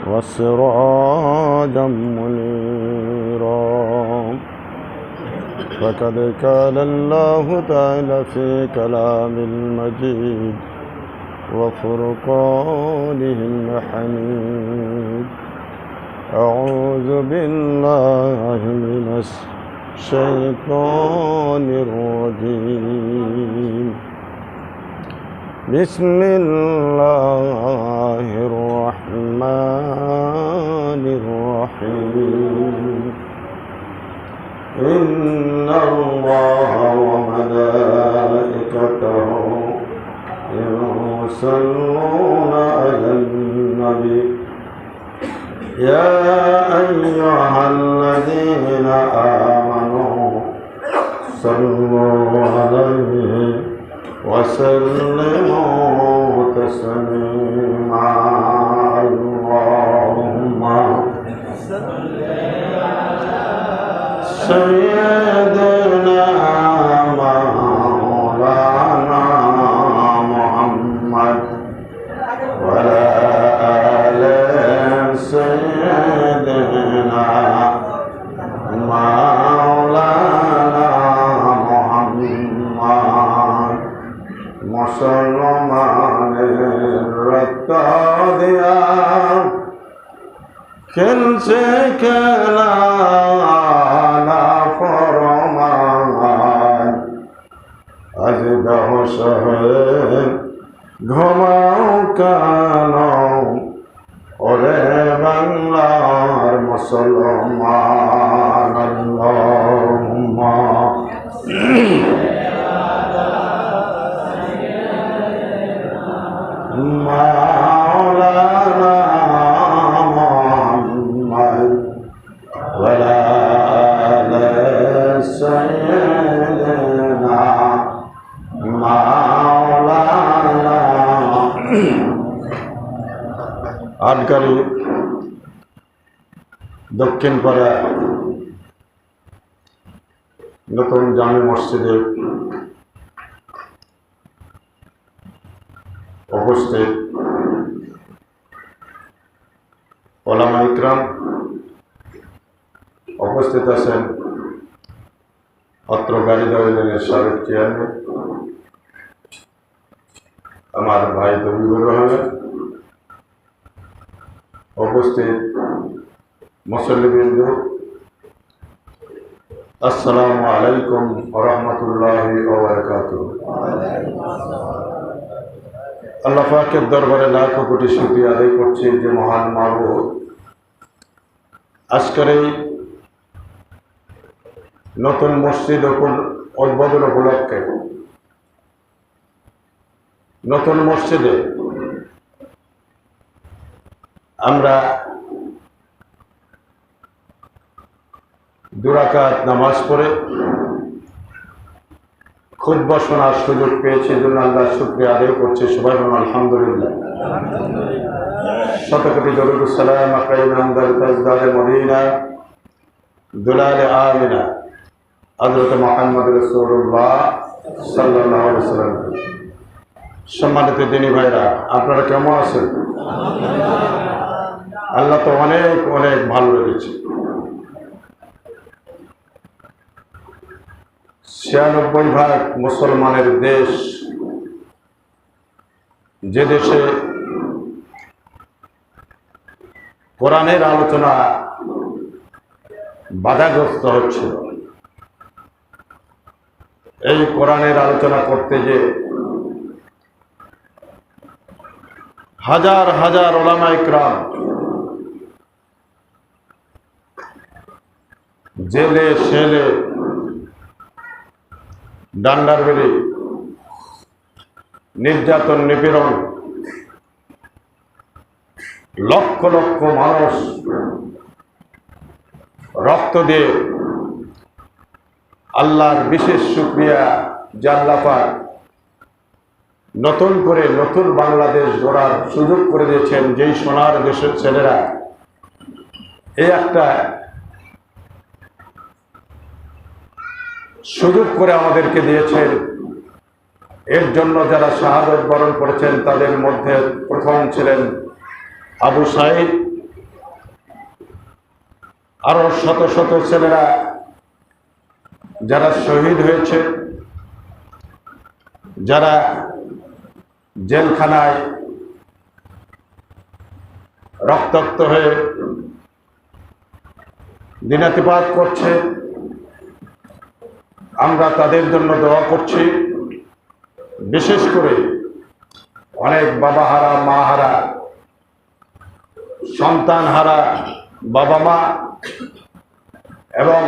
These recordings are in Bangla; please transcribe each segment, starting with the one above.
وسراجا منيرا فقد قال الله تعالى في كلام المجيد وفرقانه الحميد أعوذ بالله من الشيطان الرجيم بسم الله الرحمن الرحيم إن الله وملائكته يصلون على النبي يا أيها الذين آمنوا صلوا عليه وسلموا تسليما اللهم صل على سيدنا مولانا محمد وعلى آل سيدنا مولانا মুসলমানের রক্ত দিয়া খেলছে খেলা না ফরমান আজ দহস হয়ে ঘুমাও কেন ওরে বাংলার মুসলমান আল্লাহুম্মা مولانا محمد وعلى آل سيدنا مولانا আটগাড়ি দক্ষিণ পাড়া নতুন জামে মসজিদে উপস্থিত ওলামা ইকরাম উপস্থিত আছেন অত্র গাড়িদহ ইউনিয়নের সাবেক চেয়ারম্যান আমার ভাই দবিবুর রহমান, উপস্থিত মুসল্লিবৃন্দ, আসসালামু আলাইকুম ওয়া রাহমাতুল্লাহি ওয়া বারাকাতুহু। আল্লাহ পাকের দরবারে লাখো কোটি শুকরিয়া আদায় করছি যে মহান মাবুদ আজকের এই নতুন মসজিদ উদ্বোধন উপলক্ষে নতুন মসজিদে আমরা 2 রাকাত নামাজ পড়ে খুতবা শোনার সুযোগ পেয়েছি, জন্য আল্লাহর শুকরিয়া আদায় করছি। সবাই বলুন আলহামদুলিল্লাহ। শতকোটি দরুদ সালাম আকাইনা আমদার তাজদারে মদিনা দুলালে আমিনা হযরত মুহাম্মদ রাসূলুল্লাহ সাল্লাল্লাহু আলাইহি ওয়াসাল্লাম। সম্মানিত দিনী ভাইরা, আপনারা কেমন আছেন? আল্লাহ তো অনেক অনেক ভালো রেখেছে। 96% মুসলমানের দেশ, যে দেশে কোরআনের আলোচনা বাধাগ্রস্ত হচ্ছিল, এই কোরআনের আলোচনা করতে যে হাজার হাজার উলামা ইকরাম জেলে শেলে ডান্ডার বেড়ে নির্যাতন নিপীড়ন, লক্ষ লক্ষ মানুষ রক্ত দিয়ে আল্লাহর বিশেষ শুকরিয়া যে আল্লাহ পাক নতুন করে নতুন বাংলাদেশ গড়ার সুযোগ করে দিয়েছেন। যেই সোনার দেশের ছেলেরা এই একটা সুযোগ করে আমাদেরকে দিয়েছেন, এর জন্য যারা শাহাদত বরণ করেছেন তাদের মধ্যে প্রথম ছিলেন আবু সাইদ, আরো শত শত ছেলেরা যারা শহীদ হয়েছে, যারা জেলখানায় রক্তাক্ত হয়ে দিনাতিপাত করছে, আমরা তাদের জন্য দোয়া করছি। বিশেষ করে অনেক বাবা হারা, মা হারা, সন্তান হারা বাবা মা এবং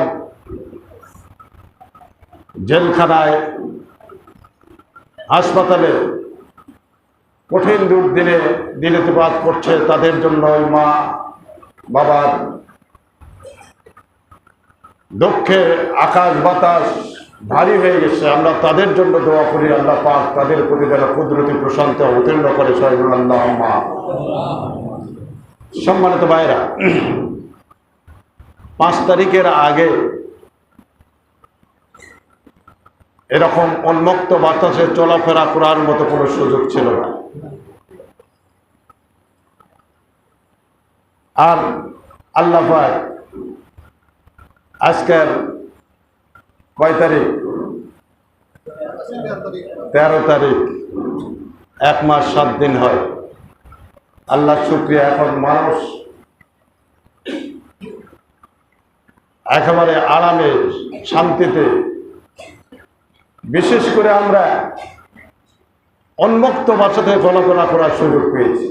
জেলখানায়, হাসপাতালে কঠিন দুর্দিনে দিনাতিপাত করছে, তাদের জন্য ওই মা বাবার দুঃখে আকাশ বাতাস ভারী হয়ে গেছে। আমরা তাদের জন্য দোয়া করি, আল্লাহ পাক তাদের প্রতি যেন কুদরতি প্রশান্তি অবতীর্ণ করে। আল্লাহুম্মা। সম্মানিত ভাইরা, 5 তারিখের আগে এরকম উন্মুক্ত বাতাসে চলাফেরা করার মতো কোনো সুযোগ ছিল না। আর আল্লাহ পাক আজকের কয় তারিখ? 13 তারিখ, 1 মাস 7 দিন হয়। আল্লাহ শুকরিয়া, এখন মানুষ একেবারে আরামে শান্তিতে, বিশেষ করে আমরা উন্মুক্ত বাসাতে চলাফেরা করার সুযোগ পেয়েছি।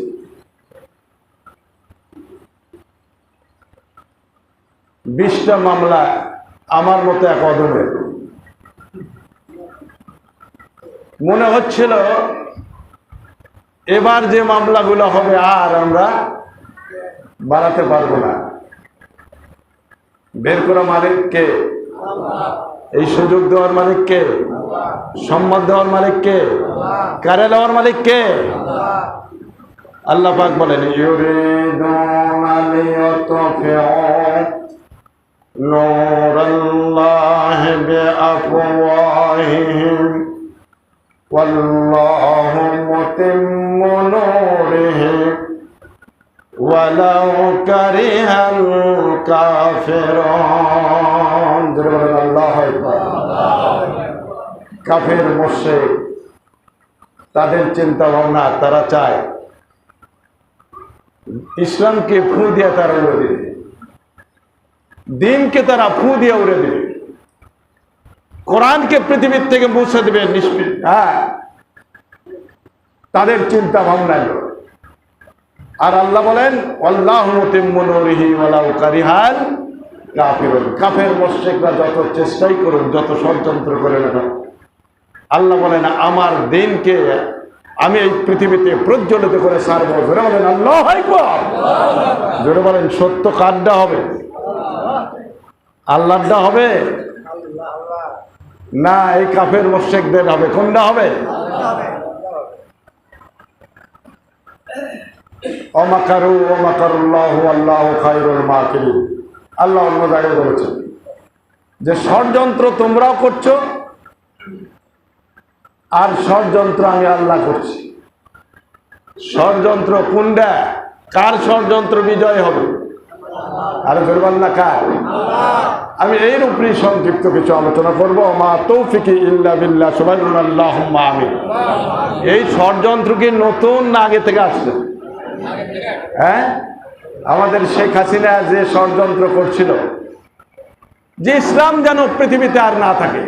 বিশটা মামলা আমার মতো এক অদমের। মনে হচ্ছিল এবার যে মামলাগুলো হবে আর আমরা বাড়াতে পারবো না। বের করা মালিক কে? এই সুযোগ দেওয়ার মালিক কে? সম্মান দেওয়ার মালিক কে? কারে দেওয়ার মালিক কে? আল্লাহ পাক বলেন, ইউরিদুনা লিয়াতফিউ নূরাল্লাহি বিআফওয়াহিহিম ওয়াল্লাহু মুতিম্মু নূরিহি ওয়ালাউ কারিহাল কাফিরুন। আল্লাহু আকবার। কাফের মুশরিক তাদের চিন্তা ভাবনা, তারা চায় ইসলামকে ফু দিয়ে তারা উড়ে দিবে, দিনকে তারা ফু দিয়ে উড়ে দিবে, কোরআনকে পৃথিবীর থেকে মুছে দেবে। তাদের চিন্তা ভাবনা। আর আল্লাহ বলেন, আল্লাহু মুতিম্মু নূরিহি ওয়ালাউ কারিহাল কাফিরুন। কাফের মুশরিকরা যত চেষ্টাই করুক, যত ষড়যন্ত্র করে না, আল্লাহ বলেন আমার দিনকে আমি এই পৃথিবীতে প্রজ্বলিত করে ছাড়বো। জোরে বলেন আল্লাহু আকবার। জোরে বলেন সত্য কারটা হবে? আল্লাহটা হবে না এই কাফের মুশরিকদের হবে? কোনটা হবে? ওমাকারু ওমাকারুল্লাহু আল্লাহু খায়রুল মাকিরিন। আল্লাহ অন্য জায়গায় বলেছেন যে ষড়যন্ত্র তোমরাও করছো আর ষড়যন্ত্র আমি আল্লাহ করছি। ষড়যন্ত্র কোনটা? কার ষড়যন্ত্র বিজয় হবে? আরে বলবেন না কার? আমি এর উপরেই সংক্ষিপ্ত কিছু আলোচনা করবো। মা তৌফিকি ইল্লা বিল্লাহ। সবাই বলুন আল্লাহুম্মা আমিন। এই ষড়যন্ত্র কি নতুন না আগে থেকে আসছে? হ্যাঁ, আমাদের শেখ হাসিনা যে ষড়যন্ত্র করছিল যে ইসলাম যেন পৃথিবীতে আর না থাকে,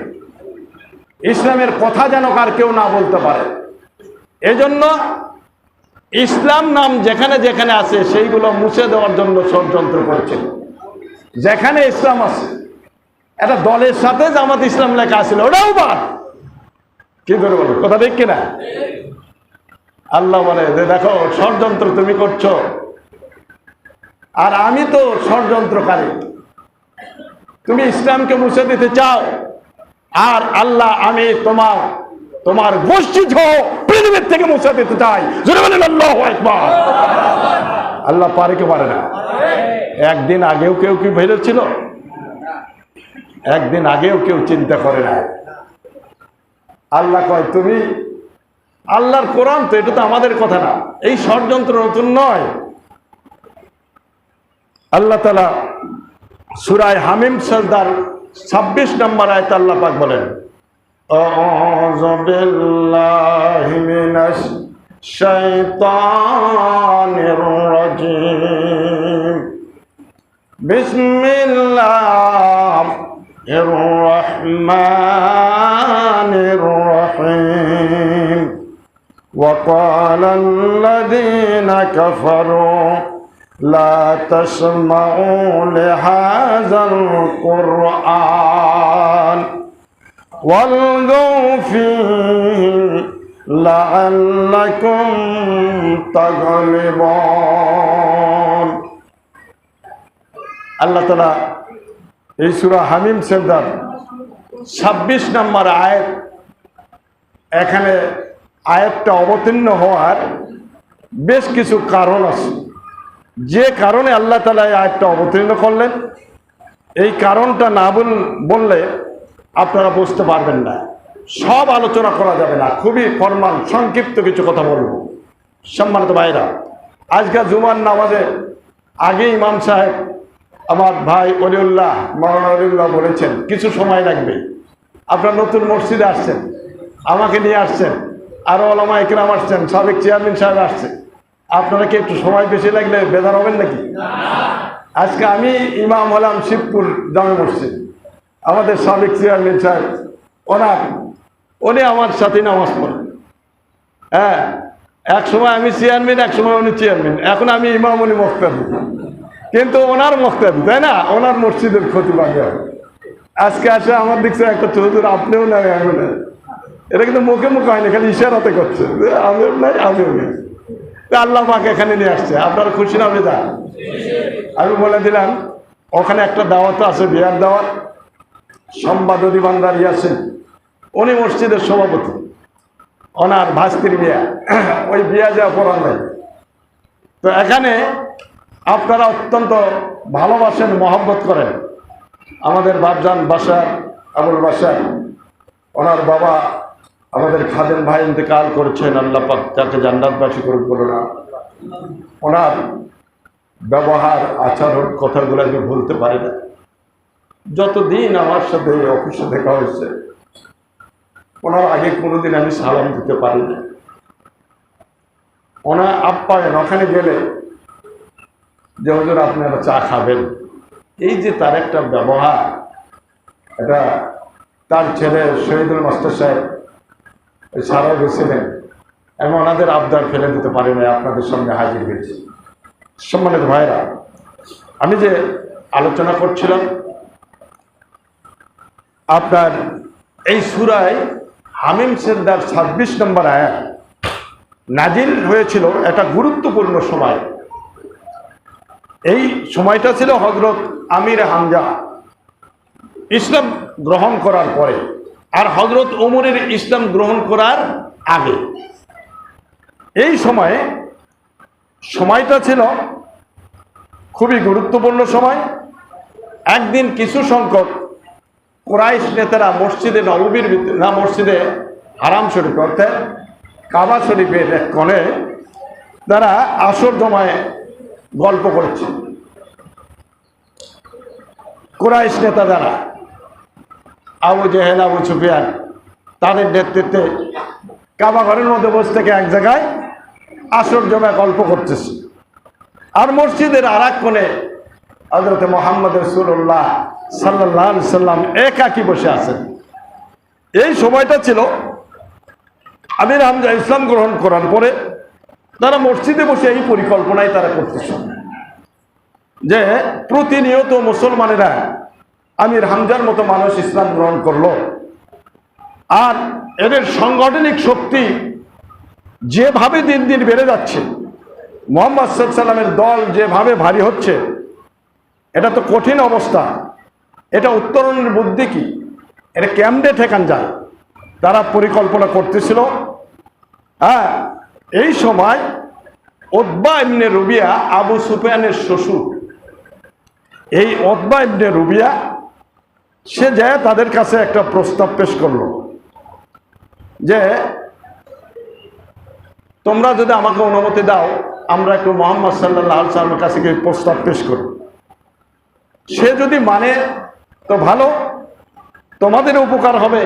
ইসলামের কথা যেন আর কেউ না বলতে পারে, এজন্য ইসলাম নাম যেখানে যেখানে আছে সেইগুলো মুছে দেওয়ার জন্য ষড়যন্ত্র করেছিল। যেখানে ইসলাম আছে, একটা দলের সাথে জামাত ইসলাম লেখা আছিল, ওটাও বাদ। কি করে বলো? কথা ঠিক কিনা? আল্লাহ বলে যে দেখো ষড়যন্ত্র তুমি করছো আর আমি তো ষড়যন্ত্রকারী। তুমি ইসলামকে মুছে দিতে চাও আর আল্লাহ আমি তোমার গোষ্ঠী পৃথিবীর থেকে মুছে দিতে চাই। জোরে বলেন আল্লাহু আকবার। আল্লাহ পারে কি পারে না? একদিন আগেও কেউ কি ভেবেছিল? একদিন আগেও কেউ চিন্তা করে না। আল্লাহ কয় তুমি আল্লাহর কোরআন তো, এটা তো আমাদের কথা না। এই ষড়যন্ত্র নতুন নয়, আল্লাহ তাআলা সূরা হামিম সাজদার 26 নম্বর আয়াতে আল্লাহ পাক বলেন, আউযু বিল্লাহি মিনাশ শাইতানির রাজিম, বিসমিল্লাহির রহমানির রহিম, ওয়া ক্বালাল্লাযীনা কাফারু লা তাসমাউ লিহাযাল কুরআন ওয়ালগাউ ফীহি লাআল্লাকুম তাগলিবুন। আল্লাহ তাআলা এই সূরা হামিম সাজদার 26 নম্বর আয়াত, এখানে আয়াতটা অবতীর্ণ হওয়ার বেশ কিছু কারণ আছে। যে কারণে আল্লাহ তাআলা এই আয়াতটা অবতীর্ণ করলেন, এই কারণটা না বললে আপনারা বুঝতে পারবেন না, সব আলোচনা করা যাবে না। খুবই ফরমাল সংক্ষিপ্ত কিছু কথা বলবো। সম্মানিত ভাইরা, আজকাল জুমার নামাজে আগে ইমাম সাহেব আমার ভাই অলিউল্লাহ মাওলানা অলিউল্লাহ বলেছেন কিছু সময় লাগবে। আপনারা নতুন মসজিদে আসছেন, আমাকে নিয়ে আসছেন, আরও ওলামা ইকরাম আসছেন, সাবেক চেয়ারম্যান সাহেব আসছে, আপনারা কি একটু সময় বেশি লাগলে বেজার হবেন নাকি? আজকে আমি ইমাম হলাম শিবপুর জামে মসজিদ, আমাদের সাবেক চেয়ারম্যান সাহেব উনি আমার সাথে নামাজ পড়েন। হ্যাঁ, এক সময় আমি চেয়ারম্যান, এক সময় উনি চেয়ারম্যান, এখন আমি ইমাম, উনি মুক্তাদি, কিন্তু ওনার মুক্তাদি, তাই না? ওনার মসজিদের ক্ষতি বাগে হয়। আজকে আসে আমার দিকছে একটা চৌধুরী, আপনিও নাই আমিও নাই, এটা কিন্তু মুখে মুখে হয়নি, খালি ইশারাতে করছে আমিও নাই আমিও নেই। আল্লাহ পাক এখানে নিয়ে আসছে, আপনারা খুশি না? বেদা আমি বলে দিলাম ওখানে একটা দাওয়াত আছে, বিয়ার দাওয়াত। সম্পাদক বান্দার ইয়াসিন, উনি মসজিদের সভাপতি, ওনার ভাস্তির বিয়া, ওই বিয়া যাওয়া পড়ান নাই। তো এখানে আপনারা অত্যন্ত ভালোবাসেন, মহব্বত করেন। আমাদের বাপজান বাসার আবুল বাসার, ওনার বাবা আমাদের খাদেম ভাই ইন্তেকাল করেছেন, আল্লাহ পাক তাকে জান্নাতবাসী করুক বলো না। ওনার ব্যবহার, আচরণ, কথাগুলো আমি ভুলতে পারি না। যতদিন আমার সাথে এই অফিসে দেখা হয়েছে, ওনার আগে কোনোদিন আমি সালাম দিতে পারি না। ওনার আপ্যায়ন, ওখানে গেলে যে হুজুর আপনারা চা খাবেন, এই যে তার একটা ব্যবহার, এটা তার ছেলে শহীদুল মাস্টার সাহেব সারা গেছিলেন, আমি ওনাদের আবদার ফেলে দিতে পারি না, আপনাদের সঙ্গে হাজির হয়েছি। সম্মানিত ভাইরা, আমি যে আলোচনা করছিলাম, আপনার এই সূরায় হামিম সাজদার 26 নম্বর আয়াত নাজিল হয়েছিল একটা গুরুত্বপূর্ণ সময়। এই সময়টা ছিল হযরত আমির হামজা ইসলাম গ্রহণ করার পরে, আর হযরত ওমরের ইসলাম গ্রহণ করার আগে। এই সময়টা ছিল খুবই গুরুত্বপূর্ণ সময়। একদিন কিছু সংখ্যক কুরাইশ নেতারা মসজিদে নববীর না, মসজিদে হারাম শরীফ অর্থাৎ কাবা শরীফের এক কোণে তারা আসর জমায় গল্প করছে। কুরাইশ নেতা যারা, আবু জেহেল, আবু সুফিয়ান, তাদের নেতৃত্বে কাবা ঘরের মধ্যে বসে থেকে এক জায়গায় আসর জমায় গল্প করতেছে। আর মসজিদের আর এক কোণে হযরত মুহাম্মদ রাসূলুল্লাহ সাল্লাল্লাহু আলাইহি সাল্লাম একাকী বসে আছেন। এই সময়টা ছিল আমির হামজা ইসলাম গ্রহণ করার পরে তারা মসজিদে বসে এই পরিকল্পনাই তারা করতেছে যে প্রতিনিয়ত মুসলমানেরা আমির হামজার মতো মানুষ ইসলাম গ্রহণ করলো, আর এদের সাংগঠনিক শক্তি যেভাবে দিন দিন বেড়ে যাচ্ছে, মুহাম্মদ সাল্লাল্লাহু আলাইহি সাল্লামের দল যেভাবে ভারী হচ্ছে, এটা তো কঠিন অবস্থা। এটা উত্তরণের বুদ্ধি কি, এটা কেমনে ঠেকান যায়, তারা পরিকল্পনা করতেছিল। হ্যাঁ, এই সময় উতবা ইবনে রুবিয়া, আবু সুফিয়ানের শ্বশুর, এই উতবা ইবনে রুবিয়া সে যায় তাদের কাছে একটা প্রস্তাব পেশ করলো যে তোমরা যদি আমাকে অনুমতি দাও, আমরা একটু মুহাম্মদ সাল্লাল্লাহু আলাইহি ওয়াসাল্লামের কাছে গিয়ে প্রস্তাব পেশ করি। সে যদি মানে তো ভালো, তোমাদের উপকার হবে,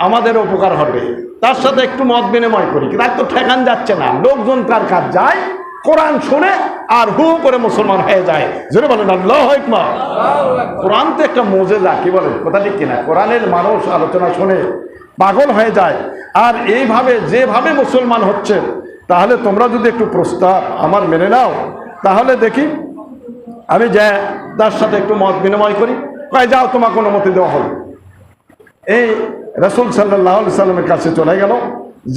আমাদের উপকার হবে, তার সাথে একটু মত বিনিময় করি। কিন্তু তো ঠেকান যাচ্ছে না, লোকজন কার কাজ যায়, কোরআন শুনে আর হু করে মুসলমান হয়ে যায়। জোরে বলেন আল্লাহু আকবার। কোরআন তো একটা মুজিজা, কি বলেন, কথা ঠিক কিনা? কোরআনের মানুষ আলোচনা শুনে পাগল হয়ে যায়। আর এইভাবে যেভাবে মুসলমান হচ্ছে, তাহলে তোমরা যদি একটু প্রস্তাব আমার মেনে নাও, তাহলে দেখি আমি যে তার সাথে একটু মত বিনিময় করি। কয় যাও, তোমাকে অনুমতি দেওয়া হবে। এই রাসূল সাল্লাল্লাহু আলাইহি সাল্লামের কাছে চলে গেল।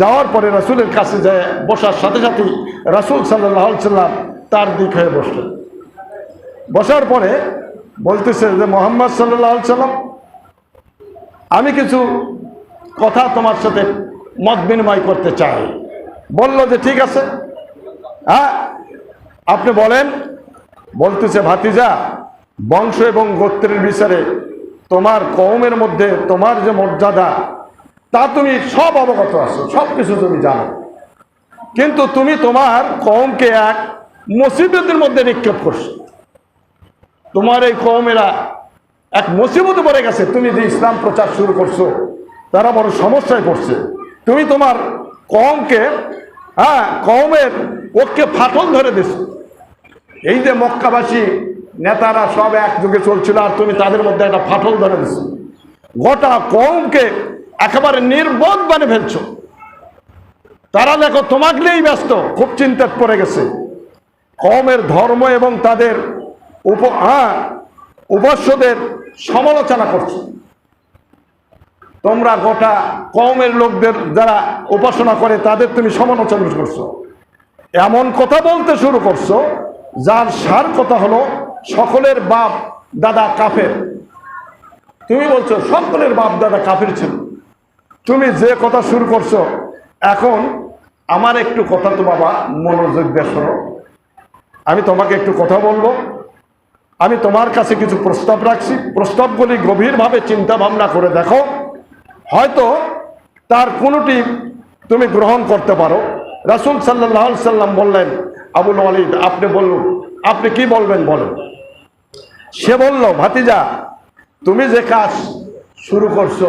যাওয়ার পরে রাসূলের কাছে যায় বসার সাথে সাথে রাসূল সাল্লাল্লাহু আলাইহি সাল্লাম তার দিক হয়ে বসলেন। বসার পরে বলতেছে যে মুহাম্মদ সাল্লাল্লাহু আলাইহি সাল্লাম, আমি কিছু কথা তোমার সাথে মত বিনিময় করতে চাই। বলল যে ঠিক আছে, হ্যাঁ আপনি বলেন। বলতেছে, ভাতিজা, বংশ এবং গোত্রের বিচারে তোমার কওমের মধ্যে তোমার যে মর্যাদা, তা তুমি সব অবগত আছো, সব কিছু তুমি জানো। কিন্তু তুমি তোমার কওমকে এক মুসিবতের মধ্যে নিক্ষেপ করছো। তোমার এই কওমেরা এক মুসিবতে পড়ে গেছে। তুমি যে ইসলাম প্রচার শুরু করছো, তারা বড় সমস্যায় পড়ছে। তুমি তোমার কওমকে, কওমের ওকে ফাটল ধরে দিছো। এই যে মক্কাবাসী নেতারা সব একযোগে চলছিল, আর তুমি তাদের মধ্যে একটা ফাটল ধরে দিছো। গোটা কওমকে একেবারে নির্বোধ বানিয়ে ফেলছো। তারা দেখো তোমাকে নিয়েই ব্যস্ত, খুব চিন্তায় পড়ে গেছে। কওমের ধর্ম এবং তাদের উপাস্যদের সমালোচনা করছো। তোমরা গোটা কওমের লোকদের যারা উপাসনা করে তাদের তুমি সমালোচনা করছো। এমন কথা বলতে শুরু করছো যার সার কথা হলো সকলের বাপ দাদা কাফের। তুমি বলছো সকলের বাপ দাদা কাফের ছিল। তুমি যে কথা শুরু করছো, এখন আমার একটু কথা তো বাবা মনোযোগ দিয়ে শোনো। আমি তোমাকে একটু কথা বলবো। আমি তোমার কাছে কিছু প্রস্তাব রাখছি। প্রস্তাবগুলি গভীরভাবে চিন্তা ভাবনা করে দেখো, হয়তো তার কোনোটি তুমি গ্রহণ করতে পারো। রাসূল সাল্লাল্লাহু আলাইহি সাল্লাম বললেন, আবুল ওয়ালিদ, আপনি বলুন, আপনি কি বলবেন বলেন। সে বলল, ভাতিজা, তুমি যে কাজ শুরু করছো,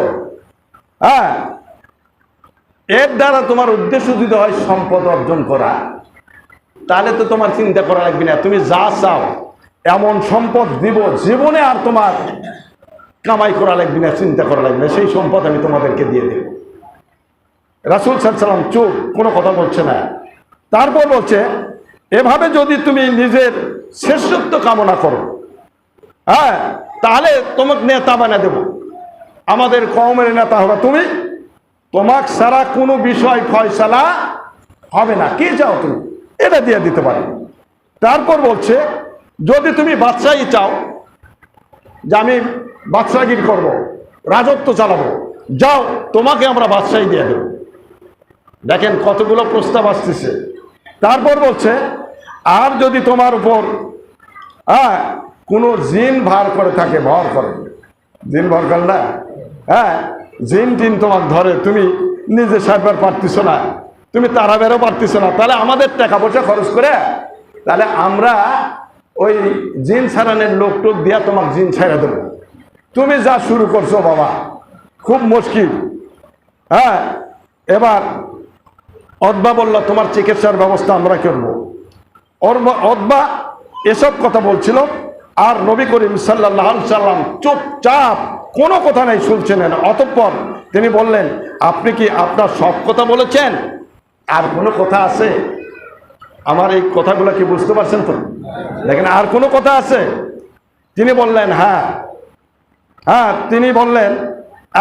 এর দ্বারা তোমার উদ্দেশ্য যদি হয় সম্পদ অর্জন করা, তাহলে তো তোমার চিন্তা করা লাগবে না। তুমি যা চাও এমন সম্পদ দিব, জীবনে আর তোমার কামাই করা লাগবে না, চিন্তা করা লাগবে না, সেই সম্পদ আমি তোমাদেরকে দিয়ে দেব। রাসূল সাল্লাল্লাহু আলাইহি সাল্লাম চুপ, কোনো কথা বলছে না। তারপর বলছে, এভাবে যদি তুমি নিজের শ্রেষ্ঠত্ব কামনা করো, তাহলে তোমাকে নেতা বানিয়ে দেব। আমাদের কওমের নেতা হবে তুমি। তোমাকে সারা কোনো বিষয় ফয়সালা হবে না, কি চাও তুমি এটা দিয়ে দিতে পারি। তারপর বলছে, যদি তুমি বাদশাহী চাও, যে আমি বাদশাহগিরি করবো, রাজত্ব চালাবো, যাও, তোমাকে আমরা বাদশাহী দিয়ে দেব। দেখেন কতগুলো প্রস্তাব আসতেছে। তারপর বলছে, আর যদি তোমার উপর কোনো জিন ভার করে থাকে, ভর করে, জিন ভর করে না, জিন টিন তোমাকে ধরে, তুমি নিজে সারবার পারতেছ না, তুমি তারা বেরো পারতেছ না, তাহলে আমাদের টাকা পয়সা খরচ করে, তাহলে আমরা ওই জিন ছাড়ানোর লোক টোক দিয়া তোমাকে জিন ছাড়া দেবো। তুমি যা শুরু করছো বাবা, খুব মুশকিল। এবার অতবা বলল, তোমার চিকিৎসার ব্যবস্থা আমরা করবো। অতবা এসব কথা বলছিল, আর নবী করিম সাল্লাল্লাহু আলাইহি সাল্লাম চুপচাপ, কোনো কথা নাই, শুনছেন না। অতঃপর তিনি বললেন, আপনি কি আপনার সব কথা বলেছেন? আর কোনো কথা আছে? আমার এই কথাগুলো কি বুঝতে পারছেন তো? দেখেন, আর কোনো কথা আছে? তিনি বললেন, হ্যাঁ। তিনি বললেন,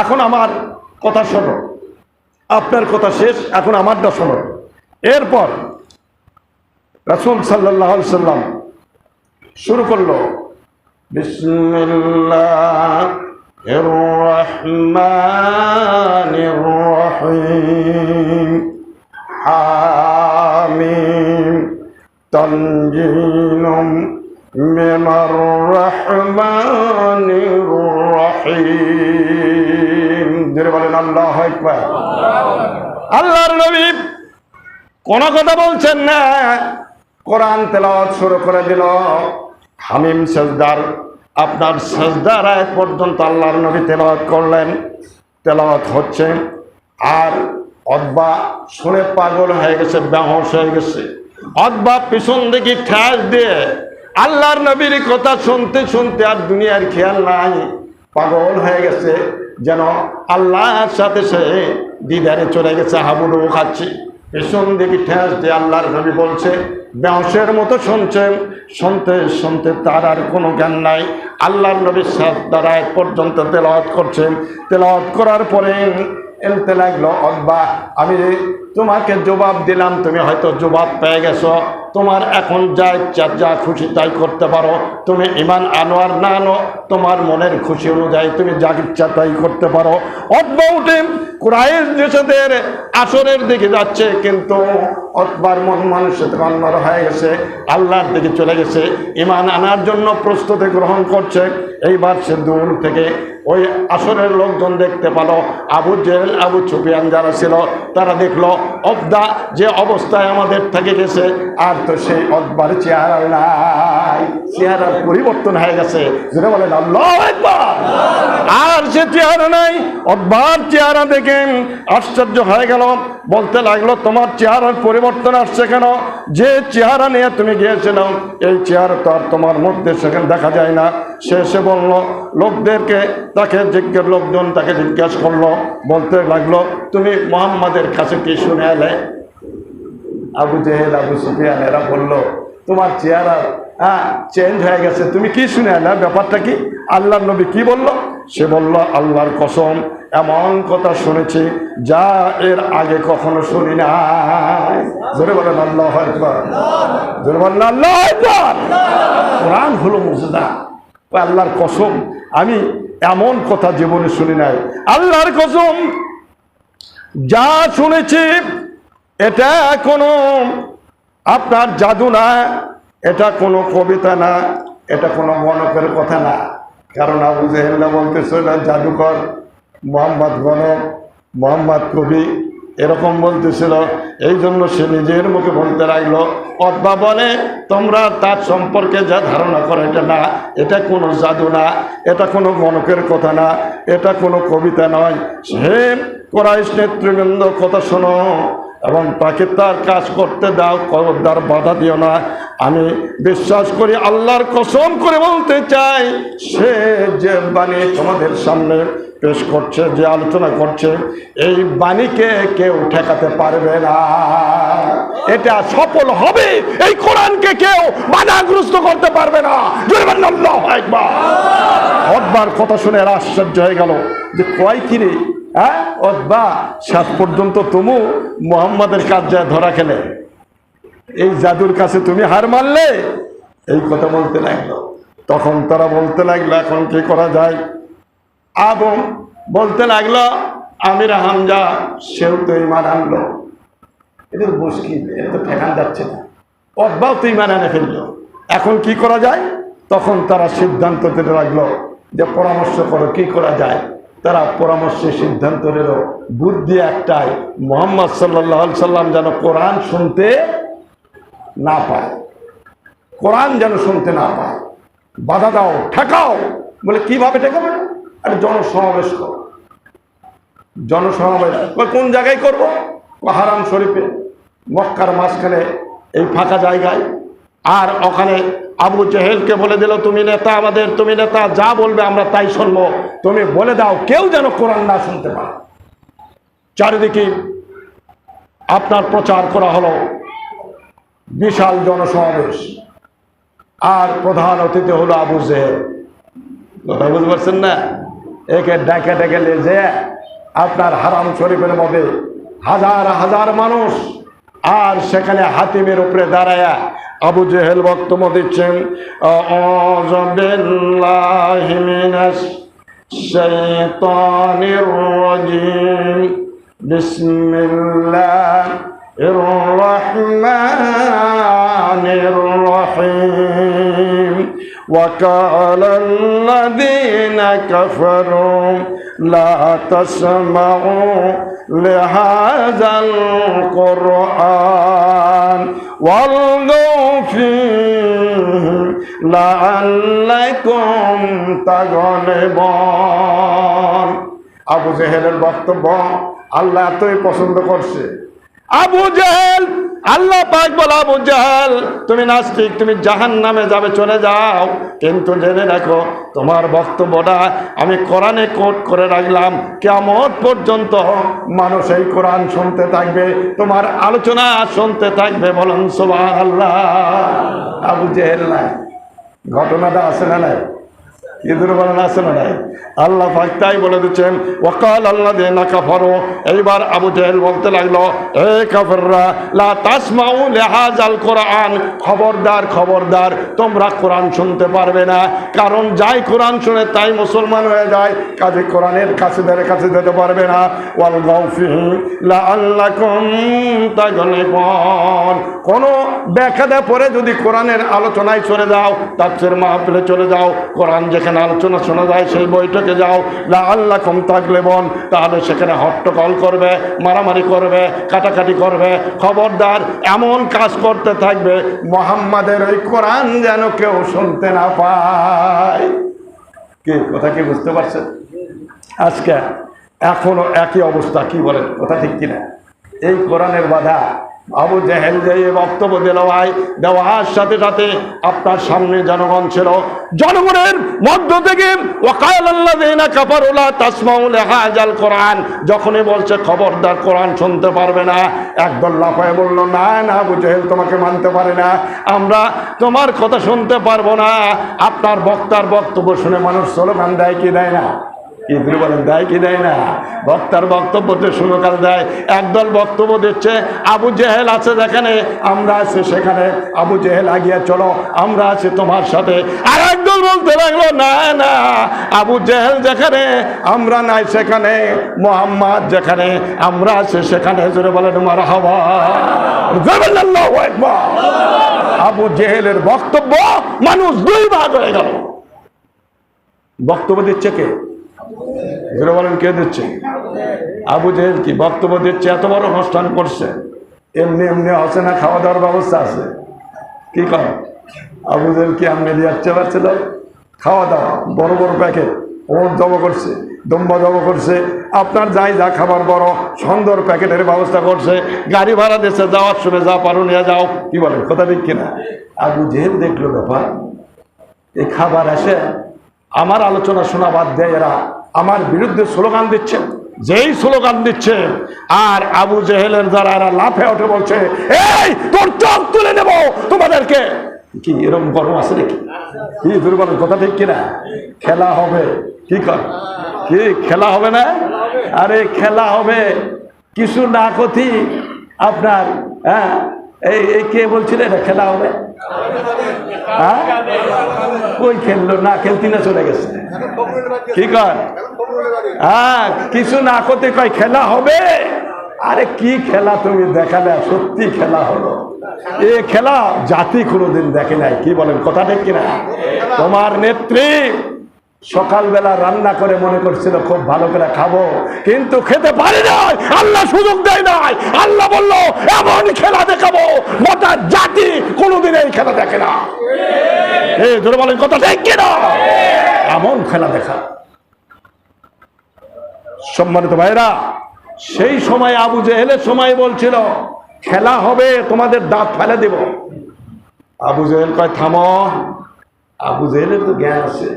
এখন আমার কথা শোনো। আপনার কথা শেষ, এখন আমারটা শোনো। এরপর রাসূল সাল্লাল্লাহু আলাইহি সাল্লাম শুরু করলো, বিসমিল্লাহির রহমানির রহিম, হামিম, তানজিলুম মিনার রহমানির রহিম। জোরে বলেন আল্লাহু আকবার। আল্লাহর নবী কোনো কথা বলছেন না, কোরআন তেলাওয়াত শুরু করে দিল। হামিম সেজদার আপনার সাজদার আয়াত পর্যন্ত আল্লাহর নবী তেলাওয়াত করলেন, তেলাওয়াত হচ্ছে। আর উতবা শুনে পাগল হয়ে গেছে, বেহুঁশ হয়ে গেছে। উতবা পিছন দিকে ঠেস দিয়ে আল্লাহর নবীর কথা শুনতে শুনতে আর দুনিয়ার খেয়াল নাই, পাগল হয়ে গেছে, যেন আল্লাহর সাথে সে দিদারে চলে গেছে, হাবুডুবু খাচ্ছে। পেছন দিকে ঠেস দিয়ে আল্লাহর নবী বলছে, বেহুঁশের মতো শুনছেন, শুনতে শুনতে তার আর কোনো জ্ঞান নাই। আল্লাহর নবীর সাজদার আয়াত পর্যন্ত তেলাওয়াত করছেন। তেলাওয়াত করার পরে এলতে লাগলো, উতবা আমি তোমাকে জবাব দিলাম, তুমি হয়তো জবাব পেয়ে গেছো, তোমার এখন যা ইচ্ছা যা খুশি তাই করতে পারো, তুমি ঈমান আনো আর না আনো তোমার মনের খুশি অনুযায়ী তুমি যা ইচ্ছা তাই করতে পারো। উতবা উঠে কুরাইশ দেশদের আসরের দিকে যাচ্ছে, কিন্তু উতবার মন মানুষের অন্যর হয়ে গেছে, আল্লাহর দিকে চলে গেছে, ঈমান আনার জন্য প্রস্তুতি গ্রহণ করছে। এইবার সে দূর থেকে ওই আসরের লোকজন দেখতে পেল, আবু জেহেল আবু সুফিয়ান যারা ছিল তারা দেখলো উতবা যে অবস্থায় আমাদের থেকে গেছে, আর তো সেই উতবার চেহারা নাই, চেহারার পরিবর্তন হয়ে গেছে। যেটা বলেন আল্লাহু আকবার। আর সে চেহারা নাই। উতবার চেহারা দেখে আশ্চর্য হয়ে গেল, বলতে লাগলো তোমার চেহারার পরিবর্তন আসছে কেন? যে চেহারা নিয়ে তুমি গিয়েছিলাম এই চেহারা তো আর তোমার মধ্যে সেখানে দেখা যায় না। সে এসে বললো, লোকদেরকে লোকজন তাকে জিজ্ঞাসা করলো, বলতে লাগলো তুমি মুহাম্মাদের কাছে কি শুনে এলে? আবু জেহেল আবু সুফিয়ান এরা বললো তোমার চেহারা চেঞ্জ হয়ে গেছে, তুমি কি শুনে এলে, ব্যাপারটা কি? আল্লাহর নবী কি বলল? সে বলল, আল্লাহর কসম এমন কথা শুনেছি যা এর আগে কখনো শুনি নাই। জোরে বলেন আল্লাহু আকবার, জোরে বলেন আল্লাহু আকবার। কোরআন হলো মুজিজা। আল্লাহর কসম আমি এমন কথা জীবনে শুনি নাই, আল্লাহর কসম যা শুনেছি এটা কোনো আপনার জাদু না, এটা কোনো কবিতা না, এটা কোনো গণকের কথা না। কারণ আবু জেহেল বলতেছিল জাদুকর, মোহাম্মদ গণক, মোহাম্মদ কবি, এরকম বলতেছিল। এই জন্য সে নিজের মুখে বলতে লাগলো। উতবা বলে তোমরা তার সম্পর্কে যা ধারণা করো এটা না, এটা কোনো জাদু না, এটা কোনো গণকের কথা না, এটা কোনো কবিতা নয়। সে কুরাইশ নেতৃবৃন্দ কথা শোনো এবং তাকে তার কাজ করতে দাও, খবরদার বাধা দিও না। আমি বিশ্বাস করি, আল্লাহর কসম করে বলতে চাই, সে যে বাণী তোমাদের সামনে পেশ করছে, যে আলোচনা করছে, এই বাণীকে কেউ ঠেকাতে পারবে না। এটা সফল হবে, এই কোরআনকে কেউ বাধাগ্রস্ত করতে পারবে না। আল্লাহু আকবার। উতবার কথা শুনে এরা আশ্চর্য হয়ে গেল যে কয় কিরে, উতবা শেষ পর্যন্ত তুমি মুহাম্মাদের কাজ যায় ধরা খেলে, এই জাদুর কাছে তুমি হার মানলে, এই কথা বলতে লাগলো। তখন তারা বলতে লাগলো এখন কি করা যায়? আবু বলতে লাগলো আমির হামজা সেও তো ঈমান আনলো, এটা মুশকিল, এটা তো ঠেকান যাচ্ছে না। উতবাও তো ঈমান এনে ফেললো, এখন কি করা যায়? তখন তারা সিদ্ধান্ত দিতে লাগলো যে পরামর্শ করো কি করা যায়। তারা পরামর্শের সিদ্ধান্ত নিল, বুদ্ধি একটাই, মুহাম্মদ সাল্লাল্লাহু আলাইহি সাল্লাম যেন কোরআন শুনতে না পায়, কোরআন যেন শুনতে না পায়, বাধা দাও, ঠেকাও। বলে কিভাবে ঠেকাবে? আরে জনসমাবেশ করো। জনসমাবেশ কোন জায়গায় করবো? হারাম শরীফে, মক্কার মাঝখানে এই ফাঁকা জায়গায়। আর ওখানে আবু জেহেলকে বলে দিল তুমি নেতা আমাদের, তুমি নেতা, যা বলবে আমরা তাই শুনবো, তুমি বলে দাও কেউ যেন কোরআন না শুনতে পারে। চারিদিকে আপনার প্রচার করা হলো, বিশাল জনসমাবেশ। আর প্রধান অতিথি হলো আবু জেহেল। কথা বুঝতে পারছেন না? একে ডেকে ডেকে যে আপনার হারাম শরীফের মধ্যে হাজার হাজার মানুষ, আর সেখানে হাতিমের উপরে দাঁড়ায়া আবু জেহেল বক্তব্য দিচ্ছেন, আউযু বিল্লাহি মিনাশ শাইতানির রাজিম, বিসমিল্লাহির রহমানির রহিম, ওয়া ক্বালাল্লাযীনা কাফারু লা তাসমাউ লিহাযাল কুরআন ওয়ালগাউ ফীহি লাআল্লাকুম তাগলিবুন। আবু জেহেলের বক্তব্য আল্লাহ এতই পছন্দ করছে। আবু জেহেল, আল্লাহ পাক বলে, আবু জেহেল তুমি নাস্তিক, তুমি জাহান্নামে যাবে, চলে যাও। কিন্তু জেনে রাখো তোমার বক্তব্যটা আমি কোরআনে কোট করে রাখলাম, কিয়ামত পর্যন্ত মানুষ এই কোরআন শুনতে থাকবে, তোমার আলোচনা শুনতে থাকবে। বলুন সুবহানাল্লাহ। আবু জেহেল নাই, ঘটনাটা আছে না নাই? ইঁদুর বলেন আছে না নাই? আল্লাহ পাক তাই বলে দিচ্ছেন, ওয়াকাল আল্লাযীনা কাফারু। এইবার আবু জেহেল বলতে লাগলো, এ কাফেররা, লা তাসমাউ লিহাযাল কোরআন, খবরদার খবরদার, তোমরা কোরআন শুনতে পারবে না। কারণ যাই কোরআন শুনে তাই মুসলমান হয়ে যায়, কাজে কোরআনের কাছে যেতে পারবে না। ওয়াল গাউফিহি লাআল্লাকুম তাগলিবুন। কোনো ব্যাখ্যা পরে যদি কোরআনের আলোচনায় চলে যাও, তাফসীর মাহফিলে চলে যাও, কোরআন যেখানে আলোচনা শোনা যায় সেই বইটাকে যাও, লাআল্লাকুম তাগলিবুন, তাহলে সেখানে হট্টগোল করবে, মারামারি করবে, কাটাকাটি করবে। খবরদার এমন কাজ করতে থাকবে মুহাম্মাদের ওই কোরআন যেন কেউ শুনতে না পায়। কি কথা কি বুঝতে পারছেন? আজকে এখনো একই অবস্থা, কি বলেন? কথা ঠিক কিনা? এই কোরআনের বাধা আবু জেহেল যে বক্তব্য দেওয়ার সাথে সাথে আপনার সামনে জনগণ ছিল, জনগণের মধ্য থেকে ওয়াকাল আল্লাযীনা কাফারু লা তাসমাউ লিহাযাল কোরআন, যখনই বলছে খবরদার কোরআন শুনতে পারবে না, একদল লাফায় বলল, না না আবু জেহেল তোমাকে মানতে পারে না, আমরা তোমার কথা শুনতে পারবো না। আপনার বক্তার বক্তব্য শুনে মানুষ স্লোগান দেয় কি দেয় না? ইঁদুর বলেন দেয় কি দেয় না? বক্তার বক্তব্যতে শুরুকাল দেয়। একদল বক্তব্য দিচ্ছে, আবু জেহেল আছে যেখানে আমরা আছি সেখানে, আবু জেহেল আগিয়ে চলো, আমরা আছি তোমার সাথে। আর একদল বলতে লাগলো, না না, আবু জেহেল যেখানে আমরা নাই সেখানে, মুহাম্মদ যেখানে আমরা আছি সেখানে। জোরে বলেন মারহাবা। আল্লাহু আকবার। আবু জেহেলের বক্তব্য মানুষ দুই ভাগ হয়ে গেল। বক্তব্য দিচ্ছে কে? বলেন কে দিচ্ছে? আবু জেহেল কি বক্তব্য দিচ্ছে? এত বড় অনুষ্ঠান করছে, এমনি এমনি আছে না, খাওয়া দাওয়ার ব্যবস্থা আছে? কি করে আবু জেহেল? কি এমনি দিয়ে যাচ্ছে পারছিল? খাওয়া দাওয়া, বড় বড় প্যাকেট, ওট জব করছে, দম্বা জব করছে, আপনার যাই যা খাবার বড় সুন্দর প্যাকেটের ব্যবস্থা করছে, গাড়ি ভাড়া দিচ্ছে, যাওয়ার সময় যা পারো নিয়ে যাও। কি বলেন? কথা ঠিক কিনা? আবু জেহেল দেখলো ব্যাপার, এই খাবার আসে, আমার আলোচনা শোনা বাদ দেয়, এরা আমার বিরুদ্ধে স্লোগান দিচ্ছে, যেই স্লোগান দিচ্ছে আর আবু জেহেলের দ্বারা এরা লাফে উঠে বলছে, এই তোর চোখ তুলে নেব তোমাদেরকে। কি এরকম গরম আছে নাকি? কি দুর্বল? কথা ঠিক কিনা? খেলা হবে, কি কর, কি খেলা হবে না? আরে খেলা হবে, কিছু না কথি আপনার। হ্যাঁ, এই কে বলছিল এটা খেলা হবে? হ্যাঁ, কই খেললো? না খেলতি না, চলে গেছে। কি কর? হ্যাঁ, কিছু না করতে কয় খেলা হবে। আরে কি খেলা তুমি দেখালে? সত্যি খেলা হলো। এ খেলা জাতি কোনোদিন দেখে নাই। কি বলেন? কথা ঠিক কিনা? তোমার নেত্রী সকালবেলা রান্না করে মনে করছিল খুব ভালো করে খাবো, কিন্তু খেতে পারি নাই, আল্লাহ সুযোগ দেয় নাই। আল্লাহ বললো এমন খেলা দেখাবো, গোটা জাতি কোনোদিন এই খেলা দেখে না। এই ধরে বলেন কথা ঠিক কিনা? এমন খেলা দেখা। সম্মানিত ভাইরা, সেই সময় আবু জেহেলের সময় বলছিল খেলা হবে, তোমাদের দাঁত ফেলে দেব। আবু জেহেল কয় থামো। আবু জেহেলের তো জ্ঞান আছে।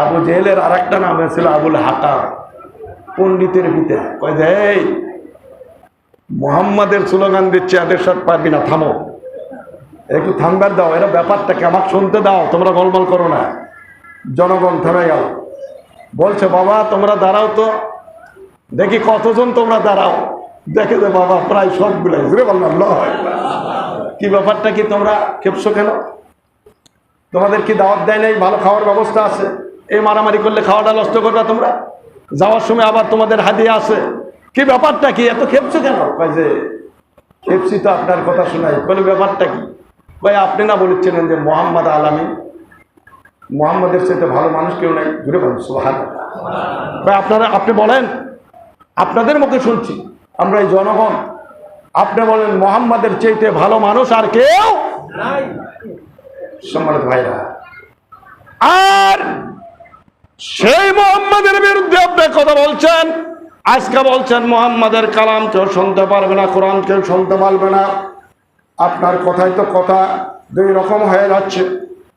আবু জেহেলের আর একটা নাম ছিল আবুল হাকাম, পণ্ডিতের পিতা। কয় যে এই মুহাম্মাদের স্লোগান দিচ্ছে, এদের সাথে পারবি না, থামো, একটু থামবার দাও, এরা ব্যাপারটাকে আমাকে শুনতে দাও, তোমরা গোলমাল করো না। জনগণ থেমে গেল। বলছে বাবা তোমরা দাঁড়াও তো দেখি কতজন তোমরা দাঁড়াও। দেখে যে বাবা প্রায় সবগুলাই। জুড়ে বললাম কি ব্যাপারটা? কি তোমরা খেপছো কেন? তোমাদের কি দাওয়াত দেয় নাই? ভালো খাওয়ার ব্যবস্থা আছে, এই মারামারি করলে খাওয়াটা নষ্ট করবে তোমরা। যাওয়ার সময় আবার তোমাদের হাদিয়া আছে, কি ব্যাপারটা কি? এত খেপছো কেন? যে খেপছি তো আপনার কথা শোনাই। বলে ব্যাপারটা কি? ভাই আপনি না বলেছিলেন যে মোহাম্মদ আলামিন, মোহাম্মদের চাইতে ভালো মানুষ কেউ নাই। ঘুরে বলেন সুবহানাল্লাহ। ভাই আপনি বলেন, আপনাদের মুখে শুনছি আমরা এই জনগণ, আপনি বলেন মোহাম্মদের চাইতে ভালো মানুষ আর কেউ নাই। সম্মানিত ভাইরা, আর সেই মুহাম্মাদের বিরুদ্ধে আপনি কথা বলছেন। আজকে বলছেন মুহাম্মাদের কালাম কেউ শুনতে পারবে না, কোরআন কেউ শুনতে পারবে না। আপনার কথাই তো কথা দুই রকম হয়ে যাচ্ছে।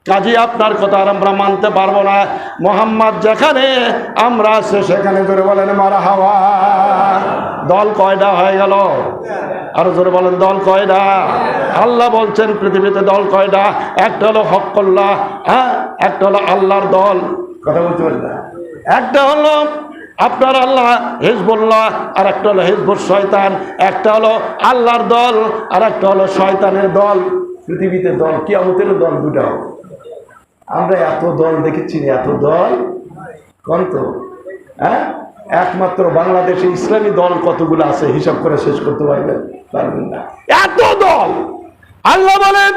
কাজী আপনার কথা আর আমরা মানতে পারবো না। মুহাম্মদ যেখানে আমরা আছি সেখানে জোরে বলেন মারহাবা। দল কয়টা হয়ে গেল? আর জোরে বলেন দল কয়টা? আল্লাহ বলছেন পৃথিবীতে দল কয়টা? একটা হলো হক্কুল্লাহ, হ্যাঁ, একটা হলো আল্লাহর দল। কথা বলতে পারি না? একটা হলো আপনার আল্লাহ হিজবুল্লাহ, আর একটা হলো হিজবুর শয়তান। একটা হলো আল্লাহর দল আর একটা হলো শয়তানের দল। পৃথিবীতে দল কিয়ামতের দল দুটা হবে। আমরা এত দল দেখেছি, এত দল কোন তো, হ্যাঁ, একমাত্র বাংলাদেশে ইসলামী দল কতগুলো আছে হিসাব করে শেষ করতে পারবেন না, এত দল। আল্লাহ বলেন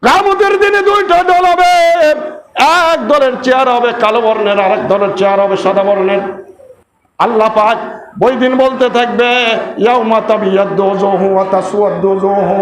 কিয়ামতের দিনে দুইটা দল হবে। এক দলের চেহারা হবে কালো বর্ণের, আর এক দলের চেহারা হবে সাদা বর্ণের। আল্লাহ পাক ওই দিন বলতে থাকবে ইয়াউমা তাবিয়াদ্দু ওজুহু ওয়া তাসওয়াদ্দু ওজুহু।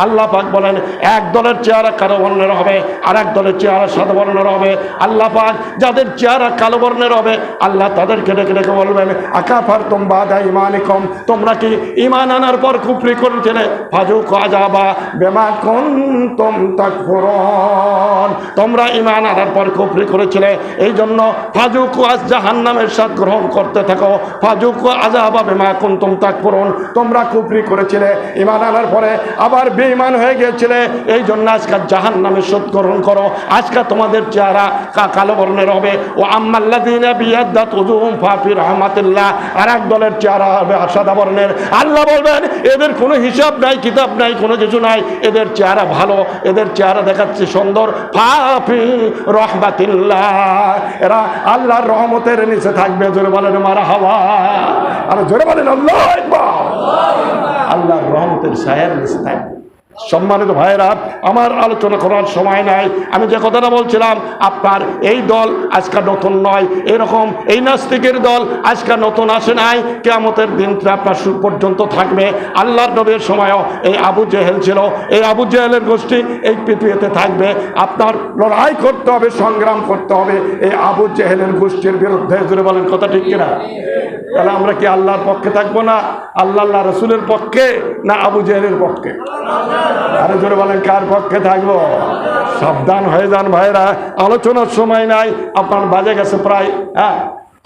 আল্লাহ পাক বলেন এক দলের চেহারা কালো বর্ণের হবে, আর এক দলের চেহারা সাদা বর্ণের হবে। আল্লাহ পাক যাদের চেহারা কালো বর্ণের হবে আল্লাহ তাদেরকে ডেকে ডেকে বলবেন আকাফারতুম বাদা ঈমানিকুম, তোমরা কি ঈমান আনার পর কুফরি করেছিলে? ফাযুকু আযাবা বিমা কুনতুম তাকফুরুন, তোমরা ঈমান আনার পর কুফরি করেছিলে, এই জন্য ফাযুকু জাহান্নামের স্বাদ গ্রহণ করতে থাকো। ফাযুকু আযাবা বিমা কুনতুম তাকফুরুন, তোমরা কুফরি করেছিলে, ঈমান আনার পরে আবার বেঈমান হয়ে গিয়েছিলে, এই জন্য আজকে জাহান্নামের স্বাদ গ্রহণ করো। আজকে তোমাদের চেহারা কালো বর্ণের হবে। ও আম্মাল্লাযীনা বিয়াদ্দাত ওজুহুম ফাফি রাহমাতিল্লাহ, আর এক দলের চেহারা হবে সাদা বর্ণের। আল্লাহ বলবেন এদের কোনো হিসাব নাই, কিতাব নাই, কোনো কিছু নাই, এদের চেহারা ভালো, এদের চেহারা দেখাচ্ছে সুন্দর। ফাফি রাহমাতিল্লাহ, এরা আল্লাহর রহমতের নিচে থাকবে। জোরে বলেন মারহাবা, আর জোরে বলেন আল্লাহু আকবার। আল্লাহর রহমতের ছায়ার নিচে থাকবে। সম্মানিত ভাইরা, আমার আলোচনা করার সময় নাই। আমি যে কথাটা বলছিলাম, আপনার এই দল আজকে নতুন নয়, এরকম এই নাস্তিকের দল আজকে নতুন আসে নাই, কিয়ামতের দিনটা আপনার পর্যন্ত থাকবে। আল্লাহর নবীর সময়ও এই আবু জেহেল ছিল, এই আবু জেহেলের গোষ্ঠী এই পৃথিবীতে থাকবে। আপনার লড়াই করতে হবে, সংগ্রাম করতে হবে এই আবু জেহেলের গোষ্ঠীর বিরুদ্ধে। জুড়ে বলেন কথা ঠিক কিনা? তাহলে আমরা কি আল্লাহর পক্ষে থাকবো না আল্লাহ রসুলের পক্ষে, না আবু জেহেলের পক্ষে? আরে জোরে বলেন কার পক্ষে থাকবো? সাবধান হয়ে যান ভাইরা, আলোচনার সময় নাই, আপনার বাজে গেছে প্রায়। হ্যাঁ,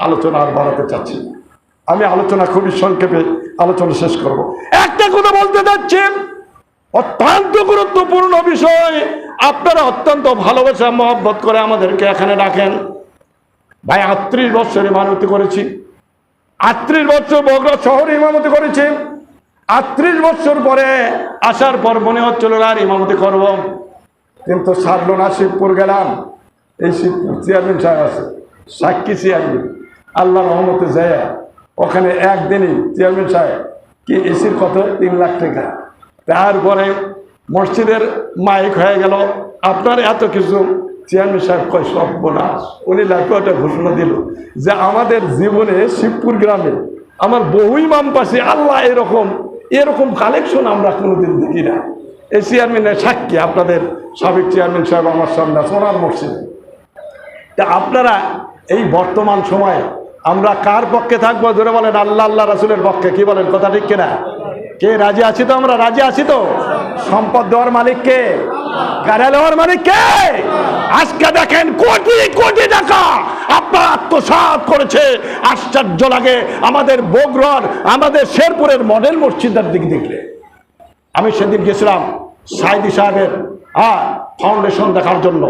আলোচনা আর বাড়াতে চাচ্ছি, আমি আলোচনা খুবই সংক্ষেপে আলোচনা শেষ করব। একটা কথা বলতে যাচ্ছি, অত্যন্ত গুরুত্বপূর্ণ বিষয়। আপনারা অত্যন্ত ভালোবাসা মহব্বত করে আমাদেরকে এখানে ডাকেন। ভাই 38 বছর ইমামতি করেছি, 38 বছর বগুড়া শহরে ইমামতি করেছি। 38 বছর পরে আসার পর মনে হচ্ছিল আর ইমামতি করব, কিন্তু সারলো না। শিবপুর গেলাম, এই শিবপুর চেয়ারম্যান সাহেব আছে, সাক্ষী চেয়ারম্যান, আল্লাহ রহমতে যায় ওখানে একদিনই চেয়ারম্যান সাহেব কি এসির কত 3 লাখ টাকা। তারপরে মসজিদের মাইক হয়ে গেল আপনার এত কিছু। চেয়ারম্যান সাহেব কয় সর্বনাশ, উনি লাইফে একটা ঘোষণা দিল যে আমাদের জীবনে শিবপুর গ্রামে আমার বহু ইমাম পাশে আল্লাহ এরকম কালেকশন আমরা কোনোদিন দেখি না। এই চেয়ারম্যানের সাক্ষী আপনাদের সাবেক চেয়ারম্যান সাহেব আমার সামনে সোনার মসজিদে। তা আপনারা এই বর্তমান সময়ে আমরা কার পক্ষে থাকবো? জোরে বলেন আল্লাহ রাসূলের পক্ষে। কি বলেন কথা ঠিক কিনা? কে রাজি আছি তো? আমরা রাজি আছি তো? সম্পদ দেওয়ার মালিক কে? কারালে দেওয়ার মালিক কে? আজকে দেখেন কোটি কোটি টাকা আপনার আত্মসাৎ করেছে। আশ্চর্য লাগে আমাদের বগুড়ার, আমাদের শেরপুরের মডেল মসজিদের দিক দেখলে। আমি সেদিন গেছিলাম সাইদি সাহেবের ফাউন্ডেশন দেখার জন্য,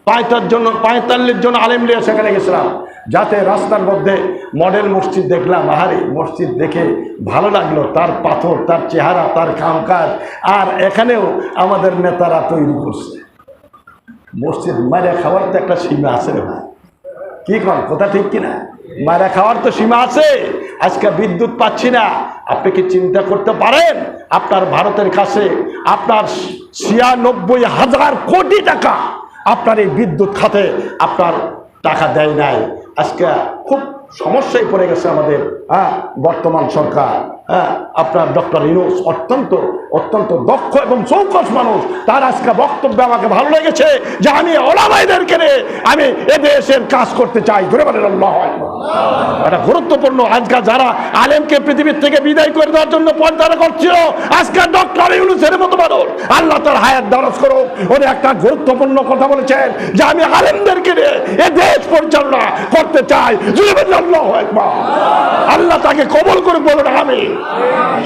45 জন আলেম নিয়ে সেখানে গেছিলাম, যাতে রাস্তার মধ্যে মডেল মসজিদ দেখলাম। আহারে মসজিদ দেখে ভালো লাগলো, তার পাথর, তার চেহারা, তার কামকাজ। আর এখানেও আমাদের নেতারা তৈরি করছে মসজিদ। মারা খাওয়ার তো একটা সীমা আছে রে ভাই, কি কন কথা ঠিক কিনা? মারা খাওয়ার তো সীমা আছে। আজকে বিদ্যুৎ পাচ্ছি না, আপনি কি চিন্তা করতে পারেন আপনার ভারতের কাছে আপনার 96,000 কোটি টাকা আপনার এই বিদ্যুৎ খাতে আপনার টাকা দেয় নাই। আজকে খুব সমস্যায় পড়ে গেছে আমাদের বর্তমান সরকার, আপনার ডক্টর ইউনূস অত্যন্ত অত্যন্ত দক্ষ এবং চৌকস মানুষ। তার আজকে বক্তব্য আমাকে ভালো লেগেছে যে আমি ওলামাইদেরকে নিয়ে আমি এদেশের কাজ করতে চাই। ধরে বলেন আল্লাহু আকবার। এটা গুরুত্বপূর্ণ। আজকে যারা আলেমকে পৃথিবীর থেকে বিদায় করে দেওয়ার জন্য পর্দা করছিল, আজকে ডক্টর ইউনূসের মতো মানুষ আল্লাহ তার হায়াত দারাজ করুক, উনি একটা গুরুত্বপূর্ণ কথা বলেছেন যে আমি আলেমদেরকে নিয়ে এ দেশ পরিচালনা করতে চাই। আল্লাহু আকবার। আল্লাহ তাকে কবুল করুক, বলুন আমিন।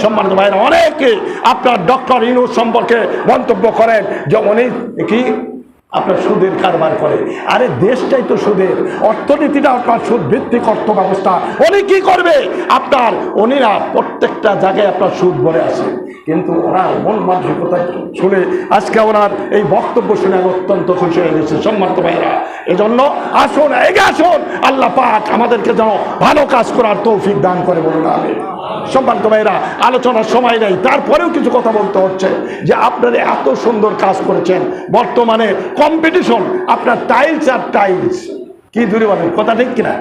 সম্মানিত ভাইরা, অনেকে আপনার ডক্টর ইউনূস সম্পর্কে মন্তব্য করেন যে উনি কি আপনার সুদের কারবার করে। আরে দেশটাই তো সুদের, অর্থনীতিটা আপনার সুদ ভিত্তিক অর্থ ব্যবস্থা। উনি কি করবে? আপনার উনিরা প্রত্যেকটা জায়গায় আপনার সুদ ভরে আসে, কিন্তু ওনার মন মানসিকতা শুনে আজকে ওনার এই বক্তব্য শুনে আমি অত্যন্ত খুশি হয়ে গেছে। সম্মানিত ভাইরা, এজন্য আসুন, এগিয়ে আসুন, আল্লাহ পাক আমাদেরকে যেন ভালো কাজ করার তৌফিক দান করে, বলুন আমিন। সম্মানিত ভাইরা, আলোচনার সময় নেই, তারপরেও কিছু কথা বলতে হচ্ছে যে আপনারা এত সুন্দর কাজ করেছেন। বর্তমানে কম্পিটিশন আপনার টাইলস আর টাইলস, কি দূরে বলেন, কথা ঠিক কিনা?